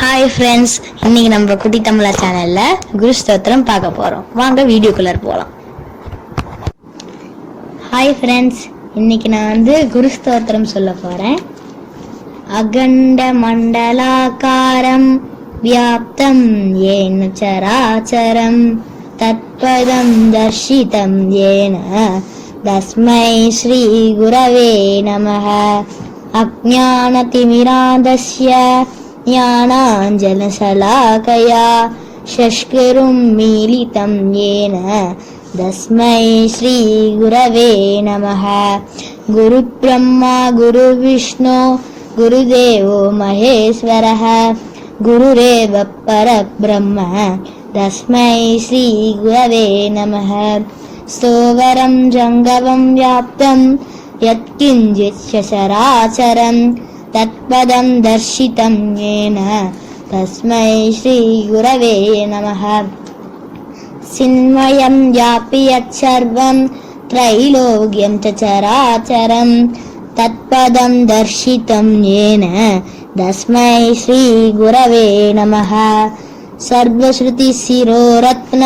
Hi friends, இன்னைக்கு நம்ம குட்டி தமிழா சேனல்ல குரு ஸ்தோத்திரம் பார்க்க போறோம். வாங்க வீடியோக்குள்ள போகலாம். ஹாய் ஃப்ரெண்ட்ஸ், இன்னைக்கு நான் குரு ஸ்தோத்திரம் சொல்ல போறேன். அகண்ட மண்டலாகாரம் வியாப்தம் ஏன சராச்சரம் தத்பதம் தர்ஷிதம் ஏன தஸ்மை ஸ்ரீ குரவே நமஹ. அஜ்ஞானதிமிராந்தஸ்ய ஞானாஞ்சலசலாகயா ஷஷ்கரும் மீலிதம் ஏன தஸ்மை ஸ்ரீ குரவே நமஹ. குரு பிரம்மா குரு விஷ்ணு குருதேவோ மகேஸ்வரः குருரேவ பரபிரம்ம தஸ்மை ஸ்ரீ குரவே நமஹ. ஸ்தோவரம் ஜங்கவம் வியாப்தம் யத்கிஞ்சித் சராச்சரம் தத்பதம் தர்ஷிதம் ஏன தஸ்மை ஸ்ரீ குரவே நமஹ. சின்மயம் யாபி யத்சர்வம் த்ரைலோக்யம் சராச்சரம் தத்பதம் தர்ஷிதம் ஏன தஸ்மை ஸ்ரீ குரவே நமஹ. சர்வஸ்ருதி சிரோரத்ன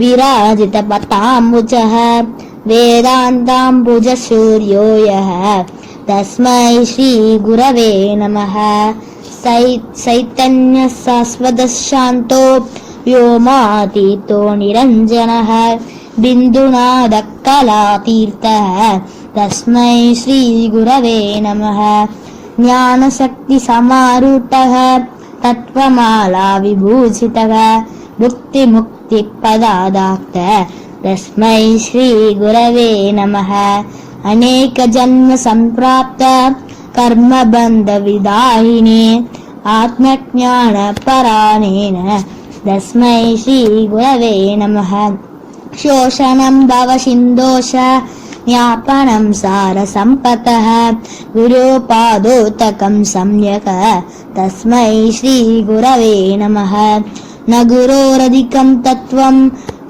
விராஜித பதாம்புஜः வேதாந்தாம்புஜ சூர்யோ யः தஸ்மை ஸ்ரீ குரவே நமஹ. சைத்தன்ய சாஸ்வத சாந்தோ व्योमातीतो निरञ्जनः बिन्दुनादकलातीर्थः तस्मै श्री गुरवे नमः. ज्ञानशक्तिसमारूढः तत्त्वमाला विभूषितः भुक्तिमुक्तिपदादाक्तः तस्मै श्री गुरवे नमः. अनेकजन्मसम्प्राप्त कर्मबन्धविदाहिने आत्मज्ञानपरायणेन तस्मै श्री गुरवे नमः. शोषणं भवसिन्धोष ज्ञापनं सारसम्पतः गुरोपादोतकं सम्यक् तस्मै श्री गुरवे नमः. न गुरोरधिकं तत्त्वं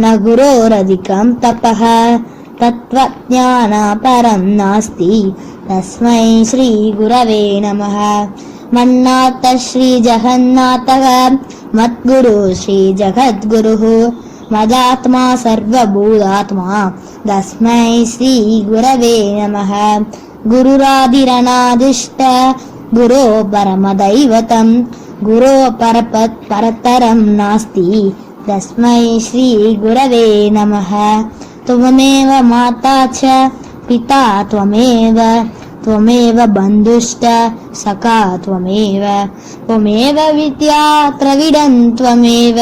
न गुरोरधिकं तपः तत्त्वज्ञानपरं नास्ति तस्मै श्री गुरवे नमः. मन्नाथ श्री जगन्नाथः मद्गुरु श्री जगद्गुरुः मदात्मा सर्वभूतात्मा तस्मै श्री गुरवे नमः. गुरुरादिरनादिष्ट गुरो परमदैवतं गुरो परतरं नास्ति तस्मै श्री गुरवे नमः. त्वमेव माता च पिता त्वमेव त्वमेव बन्धुश्च सखा त्वमेव त्वमेव विद्या द्रविडं त्वमेव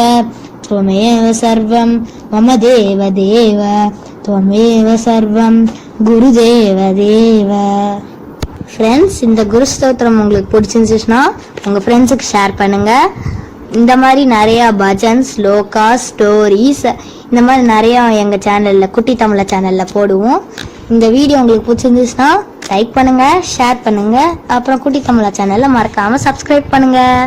त्वमेव सर्वं मम देव देव त्वमेव सर्वं குருதேவ தேவ. ஃப்ரெண்ட்ஸ், இந்த குரு ஸ்தோத்திரம் உங்களுக்கு பிடிச்சிருந்துச்சுன்னா உங்கள் ஃப்ரெண்ட்ஸுக்கு ஷேர் பண்ணுங்கள். இந்த மாதிரி நிறையா பஜன்ஸ், ஸ்லோகா, ஸ்டோரிஸ் இந்த மாதிரி நிறையா எங்கள் சேனலில் குட்டி தமிழா சேனலில் போடுவோம். இந்த வீடியோ உங்களுக்கு பிடிச்சிருந்துச்சுன்னா லைக் பண்ணுங்கள், ஷேர் பண்ணுங்கள். அப்புறம் குட்டி தமிழா சேனலில் மறக்காமல் சப்ஸ்கிரைப் பண்ணுங்கள்.